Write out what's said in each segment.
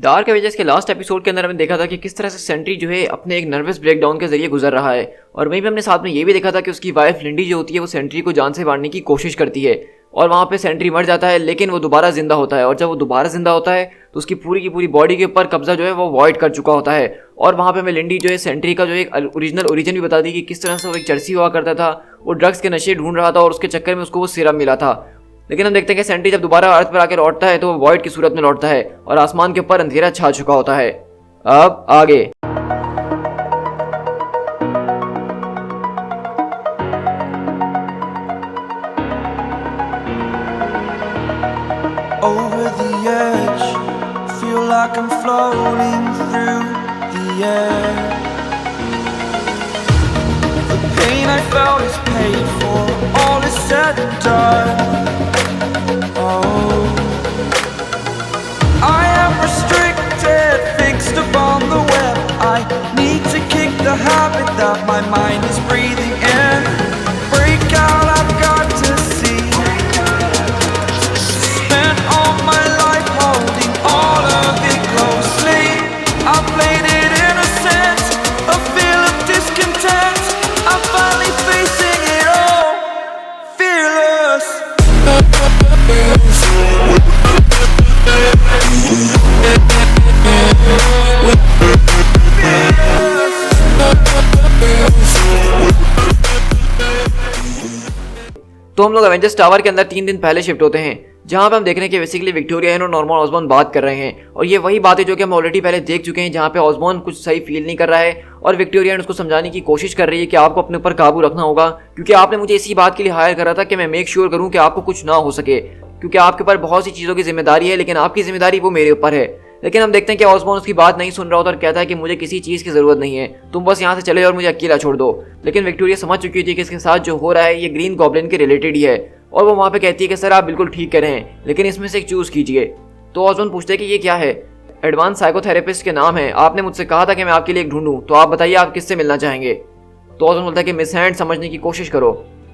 Dark Avengers के last episode के अंदर हमने देखा था कि किस तरह से सेंट्री जो है अपने एक नर्वस ब्रेकडाउन के जरिए गुजर रहा है, और वहीं पे हमने साथ में ये भी देखा था कि उसकी वाइफ लिंडी जो होती है वो सेंट्री को जान से मारने की कोशिश करती है, और वहाँ पे सेंट्री मर जाता है लेकिन वो दोबारा जिंदा होता है। और जब वो दोबारा जिंदा होता है तो उसकी पूरी की पूरी बॉडी के ऊपर कब्जा जो है वो वॉइड कर चुका होता है। और वहाँ पे हमें लिंडी जो है सेंट्री का जो एक ओरिजिनल ओरिजिन भी बता दी कि किस तरह से वो एक चर्सी हुआ करता था, वो ड्रग्स के नशे ढूंढ रहा था और उसके चक्कर में उसको वो सिरम मिला था। लेकिन हम देखते हैं कि सेंट्री जब दोबारा अर्थ पर आकर लौटता है तो वो वॉइड की सूरत में लौटता है और आसमान के ऊपर अंधेरा छा चुका होता है। अब आगे Over the edge, feel like I'm floating through the air. The pain I felt is paid for, all is said and done. Oh, I am restricted, fixed upon the web. I need to kick the habit that my mind is breathing in. Break out, I've got to see. Spent all my life holding all of it closely. I played it innocent, a feel of discontent. I'm finally facing it all, fearless. तो हम लोग Avengers tower के अंदर 3 दिन पहले shift होते हैं, जहां पे हम देख रहे हैं कि बेसिकली विक्टोरिया और नॉर्मन ऑसबॉर्न बात कर रहे हैं। और ये वही बातें जो कि हम ऑलरेडी पहले देख चुके हैं, जहां पे ऑसबॉर्न कुछ सही फील नहीं कर रहा है और विक्टोरिया उसको समझाने की कोशिश कर रही है कि आपको अपने ऊपर काबू रखना होगा, क्योंकि आपने मुझे इसी बात के लिए हायर करा था कि मैं मेक श्योर करूं कि आपको कुछ ना हो सके, क्योंकि आपके ऊपर बहुत सी चीज़ों की जिम्मेदारी है लेकिन आपकी जिम्मेदारी वो मेरे ऊपर है। लेकिन हम देखते हैं कि ऑसबॉर्न उसकी बात नहीं सुन रहा होता और कहता है कि मुझे किसी चीज़ की ज़रूरत नहीं है, तुम बस यहाँ से चले और मुझे अकेला छोड़ दो। लेकिन विक्टोरिया समझ चुकी थी कि इसके साथ जो हो रहा है ये ग्रीन गॉब्लिन के रिलेटेड ही है, और वो वहाँ पे कहती है कि सर आप बिल्कुल ठीक कह रहे हैं लेकिन इसमें से एक चूज़ कीजिए। तो ऑसबॉर्न पूछते हैं कि ये क्या है। एडवांस साइकोथेरेपिस्ट के नाम है, आपने मुझसे कहा था कि मैं आपके लिए एक ढूंढूं, तो आप बताइए आप किससे मिलना चाहेंगे। तो ऑसबॉर्न बोलता है कि मिस हैंड समझने की कोशिश करो।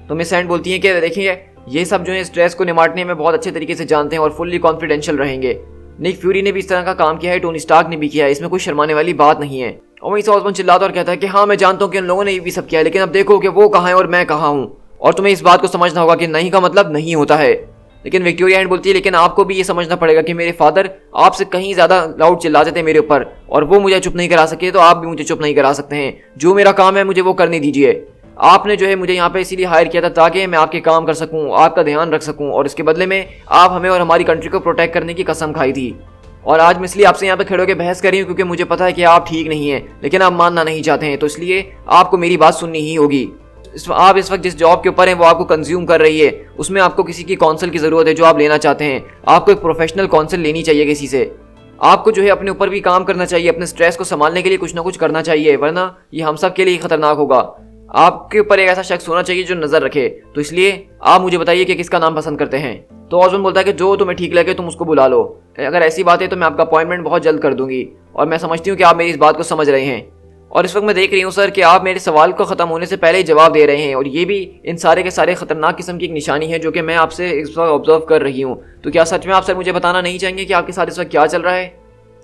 तो मिस हैंड बोलती है कि देखिए ये सब जो है स्ट्रेस को निमाटने में बहुत अच्छे तरीके से जानते हैं और फुल्ली कॉन्फिडेंशियल रहेंगे। निक फ्यूरी ने भी इस तरह का काम किया है, टोनी स्टार्क ने भी किया है, इसमें कोई शर्माने वाली बात नहीं है। और वहीं से ऑसबॉर्न चिल्लाता और कहता है कि हाँ मैं जानता हूँ कि उन लोगों ने ये भी सब किया है, लेकिन अब देखो कि वो कहाँ है और मैं कहाँ हूँ, और तुम्हें इस बात को समझना होगा कि नहीं का मतलब नहीं होता है। लेकिन विक्टोरिया एंड बोलती है लेकिन आपको भी ये समझना पड़ेगा कि मेरे फादर आपसे कहीं ज़्यादा लाउड चिल्लाते थे मेरे ऊपर, और वो मुझे चुप नहीं करा सके, तो आप भी मुझे चुप नहीं करा सकते हैं। जो मेरा काम है मुझे वो करने दीजिए। आपने जो है मुझे यहाँ पे इसीलिए हायर किया था ताकि मैं आपके काम कर सकूँ, आपका ध्यान रख सकूँ, और इसके बदले में आप हमें और हमारी कंट्री को प्रोटेक्ट करने की कसम खाई थी। और आज मैं इसलिए आपसे यहाँ पे खड़े होकर बहस कर रही हूँ क्योंकि मुझे पता है कि आप ठीक नहीं हैं, लेकिन आप मानना नहीं चाहते हैं, तो इसलिए आपको मेरी बात सुननी ही होगी। आप इस वक्त जिस जॉब के ऊपर हैं वो आपको कंज्यूम कर रही है, उसमें आपको किसी की काउंसिल की ज़रूरत है जो आप लेना चाहते हैं। आपको एक प्रोफेशनल काउंसिल लेनी चाहिए किसी से। आपको जो है अपने ऊपर भी काम करना चाहिए, अपने स्ट्रेस को संभालने के लिए कुछ ना कुछ करना चाहिए, वरना ये हम सब के लिए खतरनाक होगा। आपके ऊपर एक ऐसा शख्स होना चाहिए जो नज़र रखे। तो इसलिए आप मुझे बताइए कि किसका नाम पसंद करते हैं। तो ऑसबॉर्न बोलता है कि जो तुम्हें ठीक लगे तुम उसको बुला लो। अगर ऐसी बात है तो मैं आपका अपॉइंटमेंट बहुत जल्द कर दूंगी, और मैं समझती हूँ कि आप मेरी इस बात को समझ रहे हैं। और इस वक्त मैं देख रही हूँ सर कि आप मेरे सवाल को ख़त्म होने से पहले ही जवाब दे रहे हैं, और ये भी इन सारे के सारे खतरनाक किस्म की एक निशानी है जो कि मैं आपसे इस वक्त ऑब्जर्व कर रही हूँ। तो क्या सच में आप सर मुझे बताना नहीं चाहेंगे कि आपके साथ इस वक्त क्या चल रहा है।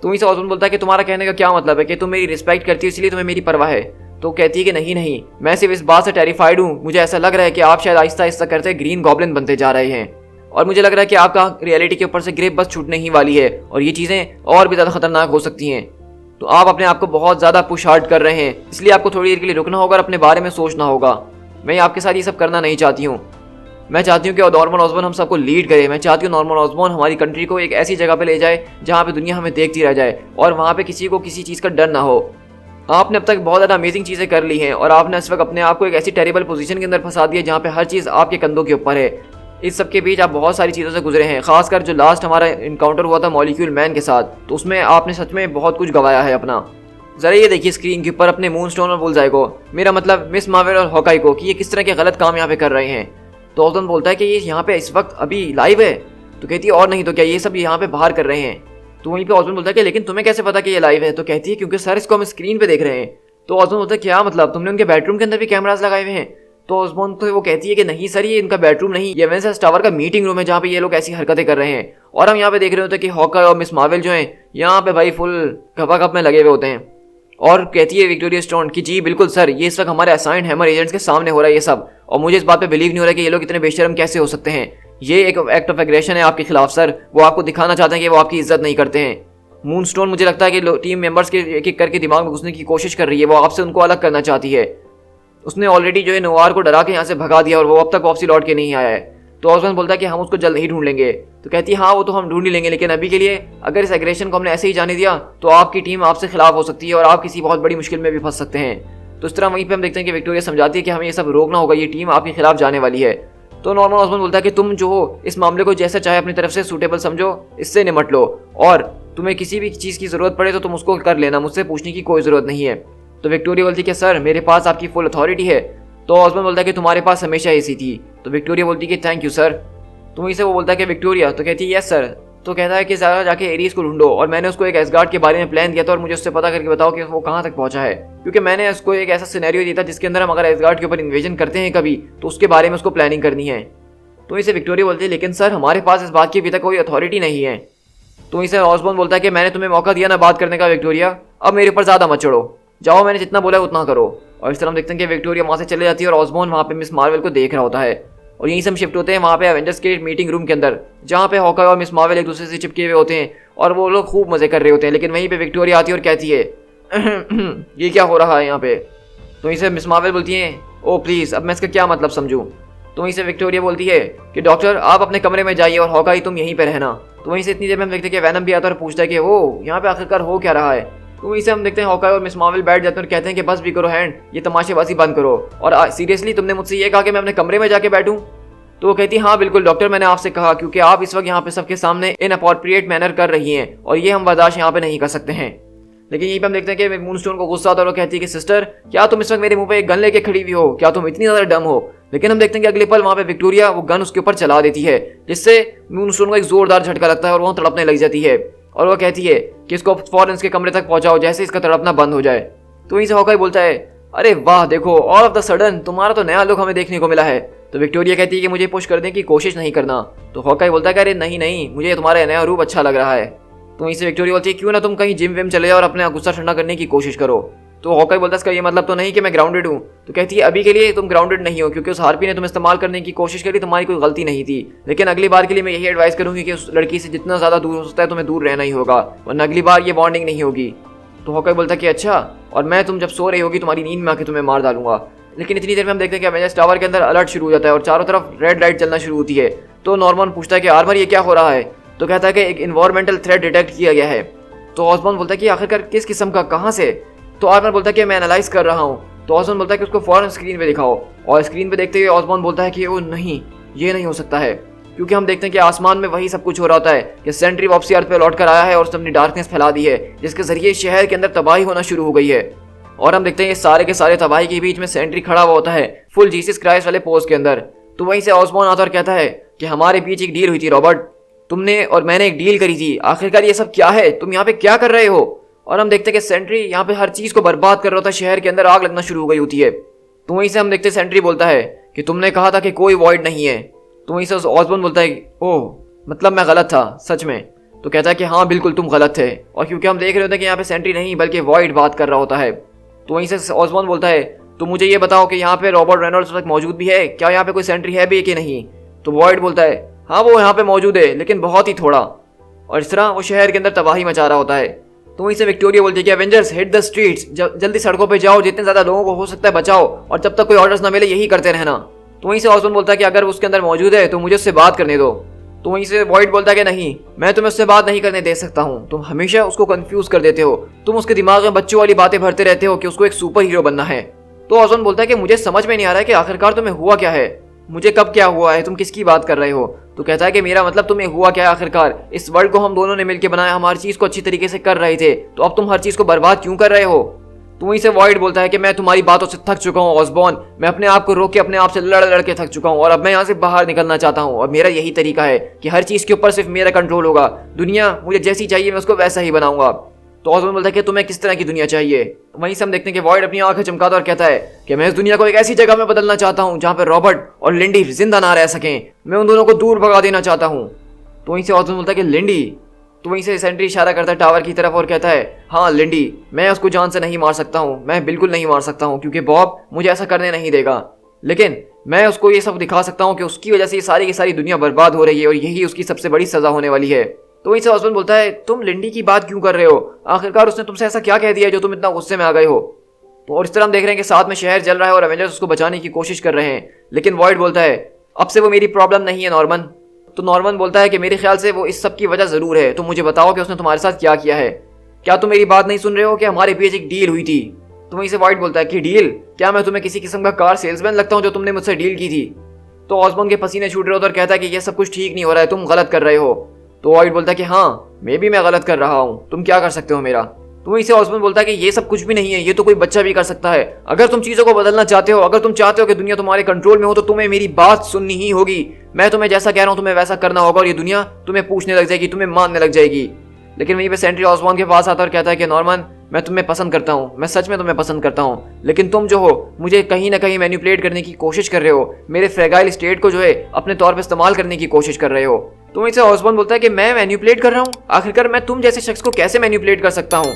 तो वहीं से ऑसबॉर्न बोलता है कि तुम्हारा कहने का क्या मतलब है कि तुम मेरी रिस्पेक्ट करती हो इसलिए तुम्हें मेरी परवाह है। तो कहती है कि नहीं नहीं, मैं सिर्फ इस बात से टेरिफाइड हूँ, मुझे ऐसा लग रहा है कि आप शायद आहिस्ता आहिस्ता करते ग्रीन गॉब्लिन बनते जा रहे हैं, और मुझे लग रहा है कि आपका रियलिटी के ऊपर से ग्रिप बस छूटने ही वाली है और ये चीज़ें और भी ज़्यादा खतरनाक हो सकती हैं। तो आप अपने आप को बहुत ज़्यादा पुश हार्ड कर रहे हैं, इसलिए आपको थोड़ी देर के लिए रुकना होगा और अपने बारे में सोचना होगा। मैं आपके साथ ये सब करना नहीं चाहती हूँ। मैं चाहती हूँ कि नॉर्मन ऑसबॉर्न हम सबको लीड करे। मैं चाहती हूँ नॉर्मन ऑसबॉर्न हमारी कंट्री को एक ऐसी जगह पे ले जाए जहाँ पे दुनिया हमें देखती रह जाए और वहाँ पे किसी को किसी चीज़ का डर ना हो। आपने अब तक बहुत ज़्यादा अमेजिंग चीज़ें कर ली हैं और आपने इस वक्त अपने आप को एक ऐसी टेरिबल पोजीशन के अंदर फंसा दिया जहाँ पे हर चीज़ आपके कंधों के ऊपर है। इस सब के बीच आप बहुत सारी चीज़ों से गुजरे हैं, खासकर जो लास्ट हमारा इनकाउंटर हुआ था मॉलिक्यूल मैन के साथ, तो उसमें आपने सच में बहुत कुछ गंवाया है अपना। ज़रा ये देखिए स्क्रीन के ऊपर अपने मूनस्टोन और बुलजाई को, मेरा मतलब मिस मार्वल और हॉकाई को, कि ये किस तरह के गलत काम यहाँ पे कर रहे हैं। तो ऑसबॉर्न बोलता है कि ये यहाँ पे इस वक्त अभी लाइव है। तो कहती है और नहीं तो क्या, ये सब यहाँ पे बाहर कर रहे हैं। तो वहीं पे ऑसबॉर्न बोलता है कि लेकिन तुम्हें कैसे पता कि ये लाइव है। तो कहती है क्योंकि सर इसको हम स्क्रीन पे देख रहे हैं। तो ऑसबॉर्न बोलता है क्या मतलब, तुमने उनके बेडरूम के अंदर भी कैमराज लगाए हुए हैं। तो ऑसबॉर्न तो वो कहती है कि नहीं सर, ये इनका बेडरूम नहीं, ये एवेंजर्स टावर का मीटिंग रूम है जहाँ पे ये लोग ऐसी हरकतें कर रहे हैं। और हम यहाँ पे देख रहे होते हैं कि हॉकर और मिस मार्वल जो हैं यहाँ पे भाई फुल गपागप में लगे हुए होते हैं। और कहती है विक्टोरिया स्टोन कि जी बिल्कुल सर, ये इस वक्त हमारे असाइंड हैमर एजेंट्स के सामने हो रहा है ये सब, और मुझे इस बात पे बिलीव नहीं हो रहा कि ये लोग इतने बेशरम कैसे हो सकते हैं। ये एक एक्ट ऑफ एग्रेशन है आपके खिलाफ सर। वो आपको दिखाना चाहते हैं कि वो आपकी इज्जत नहीं करते हैं। मूनस्टोन मुझे लगता है कि टीम मेंबर्स के एक एक करके दिमाग में घुसने की कोशिश कर रही है, वो आपसे उनको अलग करना चाहती है। उसने ऑलरेडी जो है नोवार को डरा के यहाँ से भगा दिया और वो अब तक वापसी लौट के नहीं आया है। तो ऑसबॉर्न बोलता है कि हम उसको जल्द ही ढूंढ लेंगे। तो कहती है हाँ वो तो हम ढूंढ ही लेंगे, लेकिन अभी के लिए अगर इस एग्रेशन को हमने ऐसे ही जाने दिया तो आपकी टीम आपसे खिलाफ हो सकती है और आप किसी बहुत बड़ी मुश्किल में भी फंस सकते हैं। तो इस तरह वहीं पे हम देखते हैं कि विक्टोरिया समझाती है कि हमें ये सब रोकना होगा, ये टीम आपके खिलाफ जाने वाली है। तो नॉर्मन ऑसबॉर्न बोलता है कि तुम जो हो इस मामले को जैसा चाहे अपनी तरफ से सूटेबल समझो, इससे निमट लो, और तुम्हें किसी भी चीज़ की ज़रूरत पड़े तो तुम उसको कर लेना, मुझसे पूछने की कोई ज़रूरत नहीं है। तो विक्टोरिया बोलती है कि सर मेरे पास आपकी फुल अथॉरिटी है। तो ऑसबॉर्न बोलता है कि तुम्हारे पास हमेशा ऐसी थी। तो विक्टोरिया बोलती है कि थैंक यू सर। तो वहीं से वो बोलता है कि विक्टोरिया, तो कहती है यस सर। तो कहता है कि ज़्यादा जाके एरीज को ढूंढो, और मैंने उसको एक एसगार्ड के बारे में प्लान दिया था और मुझे उससे पता करके बताओ कि वो कहाँ तक पहुंचा है, क्योंकि मैंने उसको एक ऐसा सिनेरियो दिया था जिसके अंदर हम अगर एसगार्ड के ऊपर इन्वेजन करते हैं कभी तो उसके बारे में उसको प्लानिंग करनी है। तो इसे विक्टोरिया बोलती है लेकिन सर हमारे पास इस बात की अभी तक कोई अथॉरिटी नहीं है। तो इसे ऑसबॉर्न बोलता है कि मैंने तुम्हें मौका दिया ना बात करने का विक्टोरिया, अब मेरे ऊपर ज़्यादा मत चढ़ो, जाओ मैंने जितना बोला उतना करो। और इस तरह हम देखते हैं कि विक्टोरिया वहाँ से चले जाती है और ऑसबॉर्न वहाँ पे मिस मार्वल को देख रहा होता है। और यहीं से हम शिफ्ट होते हैं वहाँ पे एवेंजर्स के मीटिंग रूम के अंदर, जहाँ पे हॉकर और मिस मार्वल एक दूसरे से चिपके हुए होते हैं और वो लोग खूब मजे कर रहे होते हैं। लेकिन वहीं पे विक्टोरिया आती है और कहती है ये क्या हो रहा है यहाँ पे। तो इसे मिस मार्वल बोलती है ओ प्लीज़, अब मैं इसका क्या मतलब समझूं। तो वहीं से विक्टोरिया बोलती है कि डॉक्टर आप अपने कमरे में जाइए और हॉकाई तुम यहीं पे रहना। तो वहीं से इतनी देर में हम देखते हैं कि वैनम भी आता है और पूछता है कि ओ यहाँ पे आखिरकार हो क्या रहा है। तो वहीं से हम देखते हैं हॉकाई और मिस मार्वल बैठ जाते हैं और कहते हैं कि बस भी करो हैंड, ये तमाशेबाजी बंद करो, और सीरियसली तुमने मुझसे ये कहा कि मैं अपने कमरे में जाके बैठूं। तो वो कहती है हाँ बिल्कुल डॉक्टर, मैंने आपसे कहा क्योंकि आप इस वक्त यहाँ पे सबके सामने इनअप्रोप्रिएट मैनर कर रही हैं और ये हम बर्दाश्त यहाँ पे नहीं कर सकते हैं। लेकिन यहीं पे हम देखते हैं कि मूनस्टोन को गुस्सा आता है और वो कहती है कि सिस्टर क्या तुम इस वक्त मेरे मुंह पे एक गन लेके खड़ी हुई हो, क्या तुम इतनी ज़्यादा डम हो। लेकिन हम देखते हैं कि अगले पल वहाँ पे विक्टोरिया वो गन उसके ऊपर चला देती है, जिससे मूनस्टोन को एक जोरदार झटका लगता है और वो तड़पने लग जाती है। और वो कहती है कि इसको फौरन इसके कमरे तक पहुंचाओ जैसे इसका तड़पना बंद हो जाए। तो वहीं से हॉकाई बोलता है अरे वाह देखो ऑल ऑफ द सडन तुम्हारा तो नया लुक हमें देखने को मिला है। तो विक्टोरिया कहती है कि मुझे पुश करने की कोशिश नहीं करना। तो हॉकाई बोलता है कि अरे नहीं नहीं मुझे तुम्हारा नया रूप अच्छा लग रहा है। तो वहीं से विक्टोरिया बोलती है क्यों ना तुम कहीं जिम विम चले जाओ और अपना गुस्सा ठंडा करने की कोशिश करो। तो हॉकाई बोलता है इसका ये मतलब तो नहीं कि मैं ग्राउंडेड हूँ। तो कहती है अभी के लिए तुम ग्राउंडेड नहीं हो क्योंकि उस हार्पी ने तुम इस्तेमाल करने की कोशिश करी, तुम्हारी कोई गलती नहीं थी। लेकिन अगली बार के लिए मैं यही एडवाइस करूंगी कि उस लड़की से जितना ज़्यादा दूर हो सकता है तुम्हें दूर रहना ही होगा, वरना अगली बार ये बॉन्डिंग नहीं होगी। तो हॉकाई बोलता है कि अच्छा, और मैं तुम जब सो रही होगी तुम्हारी नींद में आके तुम्हें मार डालूंगा। लेकिन इतनी देर में हम देखते हैं कि एवेंजर्स टावर के अंदर अलर्ट शुरू हो जाता है और चारों तरफ रेड लाइट चलना शुरू होती है। तो नॉर्मन पूछता है कि आर्मर ये क्या हो रहा है। तो कहता है कि एक इन्वायरमेंटल थ्रेट डिटेक्ट किया गया है। तो ऑसबॉर्न बोलता है कि आखिरकार किस किस्म का, कहाँ से। तो आर्मर बोलता है कि मैं एनालाइज कर रहा हूँ। तो ऑसबॉर्न बोलता है कि उसको फौरन स्क्रीन पे दिखाओ। और स्क्रीन पे देखते हुए ऑसबॉर्न बोलता है कि वो नहीं, ये नहीं हो सकता है, क्योंकि हम देखते हैं कि आसमान में वही सब कुछ हो रहा होता है कि सेंट्री वापसी अर्थ पे लौट कर आया है और उसने अपनी डार्कनेस फैला दी है, जिसके जरिए शहर के अंदर तबाही होना शुरू हो गई है। और हम देखते हैं ये सारे के सारे तबाही के बीच में सेंट्री खड़ा हुआ होता है फुल जीसस क्राइस्ट वाले पोज के अंदर। तो वहीं से ऑसबॉर्न आता और कहता है कि हमारे बीच एक डील हुई थी रॉबर्ट, तुमने और मैंने एक डील करी थी, आखिरकार ये सब क्या है, तुम यहाँ पे क्या कर रहे हो। और हम देखते हैं कि सेंट्री यहाँ पे हर चीज को बर्बाद कर रहा होता है, शहर के अंदर आग लगना शुरू हो गई होती है। तो वहीं से हम देखते हैं सेंट्री बोलता है कि तुमने कहा था कि कोई वॉइड नहीं है। तो वहीं से ऑसबॉर्न बोलता है ओह मतलब मैं गलत था सच में। तो कहता है कि हाँ बिल्कुल तुम गलत थे, और क्योंकि हम देख रहे होते हैं कि यहाँ पे सेंट्री नहीं बल्कि वॉइड बात कर रहा होता है। तो वहीं से ऑसबॉर्न बोलता है तो मुझे ये बताओ कि यहाँ पे रॉबर्ट रेनॉल्ड्स तक मौजूद भी है, क्या यहाँ पे कोई सेंट्री है भी कि नहीं। तो वॉइड बोलता है हाँ वो यहाँ पे मौजूद है लेकिन बहुत ही थोड़ा। और इस तरह वो शहर के अंदर तबाही मचा रहा होता है। तो वहीं से विक्टोरिया बोलती है कि एवेंजर्स हिट द स्ट्रीट्स, जल्दी सड़कों पे जाओ, जितने ज्यादा लोगों को हो सकता है बचाओ, और जब तक कोई ऑर्डर्स ना मिले यही करते रहना। तो वहीं से ऑसबॉर्न बोलता है कि अगर उसके अंदर मौजूद है तो मुझे उससे बात करने दो। तो वहीं से वॉइड बोलता है कि नहीं, मैं तुम्हें उससे बात नहीं करने दे सकता हूँ, तुम हमेशा उसको कंफ्यूज कर देते हो, तुम उसके दिमाग में बच्चों वाली बातें भरते रहते हो कि उसको एक सुपर हीरो बनना है। तो ऑसबॉर्न बोलता है कि मुझे समझ में नहीं आ रहा है कि आखिरकार तुम्हें हुआ क्या है, मुझे कब क्या हुआ है, तुम किसकी बात कर रहे हो। तो कहता है कि मेरा मतलब तुम्हें हुआ क्या है, आखिरकार इस वर्ल्ड को हम दोनों ने मिलकर बनाया, हम हर चीज को अच्छी तरीके से कर रहे थे, तो अब तुम हर चीज को बर्बाद क्यों कर रहे हो। तो वहीं से वॉइड बोलता है कि मैं तुम्हारी बातों से थक चुका हूँ ऑसबॉर्न, मैं अपने आप को रोक के अपने आप से लड़ के थक चुका हूँ और अब मैं यहाँ से बाहर निकलना चाहता हूँ। और मेरा यही तरीका है कि हर चीज़ के ऊपर सिर्फ मेरा कंट्रोल होगा, दुनिया मुझे जैसी चाहिए मैं उसको वैसा ही बनाऊंगा। तो ऑसबॉर्न बोलता है कि तुम्हें किस तरह की दुनिया चाहिए। वहीं से हम देखते हैं कि वॉइड अपनी आंखें चमकाता और कहता है कि मैं इस दुनिया को एक ऐसी जगह में बदलना चाहता हूँ जहाँ पे रॉबर्ट और लिंडी जिंदा ना रह सकें, मैं उन दोनों को दूर भगा देना चाहता हूँ। तो वहीं से ऑसबॉर्न बोलता है कि लिंडी। तो वहीं से सेंट्री इशारा करता है टावर की तरफ और कहता है हाँ लिंडी, मैं उसको जान से नहीं मार सकता हूँ, मैं बिल्कुल नहीं मार सकता हूँ क्योंकि बॉब मुझे ऐसा करने नहीं देगा, लेकिन मैं उसको ये सब दिखा सकता हूँ कि उसकी वजह से ये सारी की सारी दुनिया बर्बाद हो रही है और यही उसकी सबसे बड़ी सजा होने वाली है। तो वहीं से ऑसबॉर्न बोलता है तुम लिंडी की बात क्यों कर रहे हो, आखिरकार उसने तुमसे ऐसा क्या कह दिया जो तुम इतना गुस्से में आ गए हो। तो और इस तरह हम देख रहे हैं कि साथ में शहर जल रहा है और एवेंजर्स उसको बचाने की कोशिश कर रहे हैं, लेकिन वॉइड बोलता है अब से वो मेरी प्रॉब्लम नहीं है नॉर्मन। तो नॉर्मन बोलता है कि मेरे ख्याल से वो इस सब की वजह जरूर है, तो मुझे बताओ कि उसने तुम्हारे साथ क्या किया है। क्या तुम मेरी बात नहीं सुन रहे हो कि हमारे बीच एक डील हुई थी। तो वहीं से वॉइड बोलता है कि डील? क्या मैं तुम्हें किसी किस्म का कार सेल्समैन लगता हूँ जो तुमने मुझसे डील की थी। तो ऑसबॉर्न के पसीने छूट रहे होते और कहता है कि ये सब कुछ ठीक नहीं हो रहा है, तुम गलत कर रहे हो। तो वॉइड बोलता है कि हाँ मैं गलत कर रहा हूँ, तुम क्या कर सकते हो मेरा। तो वहीं से ऑसबॉर्न बोलता है कि ये सब कुछ भी नहीं है, ये तो कोई बच्चा भी कर सकता है। अगर तुम चीजों को बदलना चाहते हो, अगर तुम चाहते हो कि दुनिया तुम्हारे कंट्रोल में हो, तो तुम्हें मेरी बात सुननी ही होगी। मैं तुम्हें जैसा कह रहा हूँ तुम्हें वैसा करना होगा और ये दुनिया तुम्हें पूछने लग जाएगी, तुम्हें मानने लग जाएगी। लेकिन वहीं पे सेंट्री ऑसबॉर्न के पास आता है और कहता है कि नॉर्मन, मैं तुम्हें पसंद करता हूँ, मैं सच में तुम्हें पसंद करता हूँ, लेकिन तुम जो हो मुझे कहीं ना कहीं मैनिपुलेट करने की कोशिश कर रहे हो, मेरे फ्रेगाइल स्टेट को जो है अपने तौर पर इस्तेमाल करने की कोशिश कर रहे हो। तो वहीं से ऑसबॉर्न बोलता है कि मैं मैनिपुलेट कर रहा हूँ, आखिरकार मैं तुम जैसे शख्स को कैसे मैनिपुलेट कर सकता हूँ।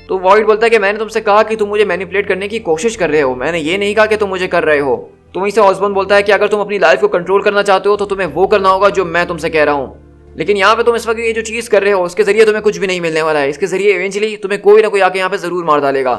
तो वॉइड बोलता है कि मैंने तुमसे कहा कि तुम मुझे मैनिपुलेट करने की कोशिश कर रहे हो, मैंने ये नहीं कहा कि तुम मुझे कर रहे हो। तो वहीं से ऑसबॉर्न बोलता है कि अगर तुम अपनी लाइफ को कंट्रोल करना चाहते हो तो तुम्हें वो करना होगा जो मैं तुमसे कह रहा हूँ, लेकिन यहाँ पे तुम इस वक्त ये जो चीज कर रहे हो उसके जरिए तुम्हें कुछ भी नहीं मिलने वाला है, इसके जरिए इवेंचुअली तुम्हें कोई ना कोई आके यहाँ पे जरूर मार डालेगा।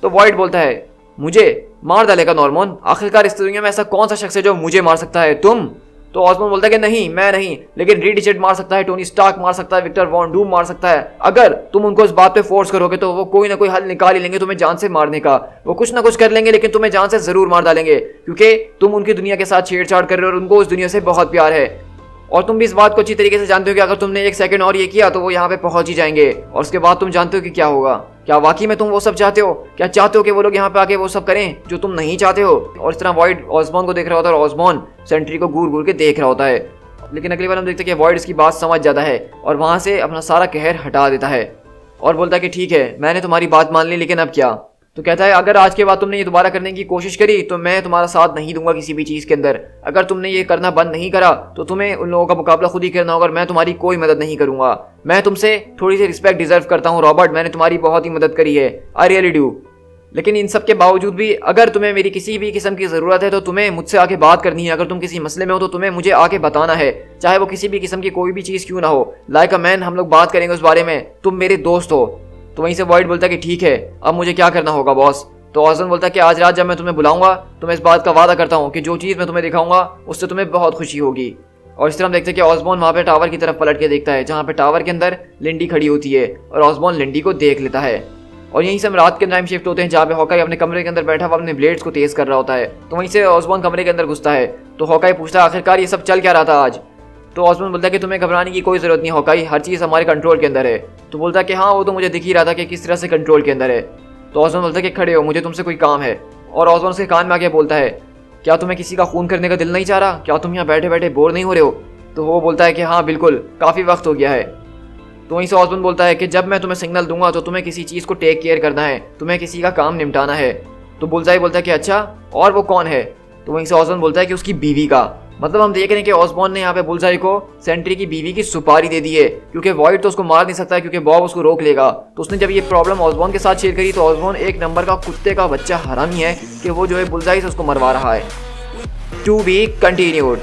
तो वॉइड बोलता है मुझे मार डालेगा नॉर्मन, आखिरकार इस दुनिया में ऐसा कौन सा शख्स है जो मुझे मार सकता है, तुम। तो ऑसबॉर्न बोलता है कि नहीं मैं नहीं, लेकिन रीड रिचर्ड मार सकता है, टोनी स्टार्क मार सकता है, विक्टर वॉन डूम मार सकता है। अगर तुम उनको इस बात पे फोर्स करोगे तो वो कोई ना कोई हल निकाल ही लेंगे तुम्हें जान से मारने का, वो कुछ ना कुछ कर लेंगे लेकिन तुम्हें जान से जरूर मार डालेंगे, क्योंकि तुम उनकी दुनिया के साथ छेड़छाड़ कर रहे हो और उनको उस दुनिया से बहुत प्यार है। और तुम भी इस बात को अच्छी तरीके से जानते हो कि अगर तुमने एक सेकंड और ये किया तो वो यहाँ पे पहुंच ही जाएंगे, और उसके बाद तुम जानते हो कि क्या होगा। क्या वाकई में तुम वो सब चाहते हो? क्या चाहते हो कि वो लोग यहाँ पे आके वो सब करें जो तुम नहीं चाहते हो? और इस तरह वॉइड ऑसबॉर्न को देख रहा होता है और ऑसबॉर्न सेंट्री को घूर घूर के देख रहा होता है। लेकिन अगली बार हम देखते हैं कि वॉइड इसकी बात समझ जाता है और वहां से अपना सारा कहर हटा देता है और बोलता है कि ठीक है मैंने तुम्हारी बात मान ली, लेकिन अब क्या। तो कहता है अगर आज के बाद तुमने ये दोबारा करने की कोशिश करी तो मैं तुम्हारा साथ नहीं दूंगा किसी भी चीज़ के अंदर। अगर तुमने ये करना बंद नहीं करा तो तुम्हें उन लोगों का मुकाबला खुद ही करना होगा और मैं तुम्हारी कोई मदद नहीं करूंगा। मैं तुमसे थोड़ी सी रिस्पेक्ट डिजर्व करता हूँ रॉबर्ट, मैंने तुम्हारी बहुत ही मदद करी है, आई रियली डू। लेकिन इन सब के बावजूद भी अगर तुम्हें मेरी किसी भी किस्म की ज़रूरत है तो तुम्हें मुझसे आके बात करनी है। अगर तुम किसी मसले में हो तो तुम्हें मुझे आके बताना है, चाहे वो किसी भी किस्म की कोई भी चीज़ क्यों ना हो। लाइक अ मैन हम लोग बात करेंगे उस बारे में, तुम मेरे दोस्त हो। तो वहीं से वॉइड बोलता है कि ठीक है अब मुझे क्या करना होगा बॉस। तो ऑसबॉर्न बोलता है कि आज रात जब मैं तुम्हें बुलाऊंगा तो मैं इस बात का वादा करता हूँ कि जो चीज़ मैं तुम्हें दिखाऊंगा उससे तुम्हें बहुत खुशी होगी। और इस तरह हम देखते हैं कि ऑसबॉर्न वहाँ पे टावर की तरफ पलट के देखता है जहाँ पे टावर के अंदर लिंडी खड़ी होती है और ऑसबॉर्न लिंडी को देख लेता है। और यहीं से हम रात के टाइम शिफ्ट होते हैं जहाँ पे हॉकाई अपने कमरे के अंदर बैठा हुआ अपने ब्लेड्स को तेज कर रहा होता है। तो वहीं से ऑसबॉर्न कमरे के अंदर घुसता है तो हॉकाई पूछता है आखिरकार ये सब चल क्या रहा था आज। तो ऑसबॉर्न बोलता है कि तुम्हें घबराने की कोई जरूरत नहीं हॉकाई, हर चीज़ हमारे कंट्रोल के अंदर है। तो बोलता है कि हाँ वो तो मुझे दिख ही रहा था कि किस तरह से कंट्रोल के अंदर है। तो ऑसबॉर्न बोलता है कि खड़े हो, मुझे तुमसे कोई काम है। और ऑसबॉर्न उसके कान में आके बोलता है क्या तुम्हें किसी का खून करने का दिल नहीं चाह रहा? क्या तुम यहाँ बैठे बैठे बोर नहीं हो रहे हो? तो वो बोलता है कि हाँ बिल्कुल, काफ़ी वक्त हो गया है। तो वहीं से ऑसबॉर्न बोलता है कि जब मैं तुम्हें सिग्नल दूंगा तो तुम्हें किसी चीज़ को टेक केयर करना है, तुम्हें किसी का काम निपटाना है। तो बुलजाई बोलता है कि अच्छा और वो कौन है? तो वहीं से ऑसबॉर्न बोलता है कि उसकी बीवी का। मतलब हम देख रहे हैं कि ऑसबॉर्न ने यहाँ पे बुलजाई को सेंट्री की बीवी की सुपारी दे दी है, क्योंकि वॉइड तो उसको मार नहीं सकता है क्योंकि बॉब उसको रोक लेगा। तो उसने जब ये प्रॉब्लम ऑसबॉर्न के साथ शेयर करी तो ऑसबॉर्न एक नंबर का कुत्ते का बच्चा हरामी है कि वो जो है बुलजाई से उसको मरवा रहा है। To be continued.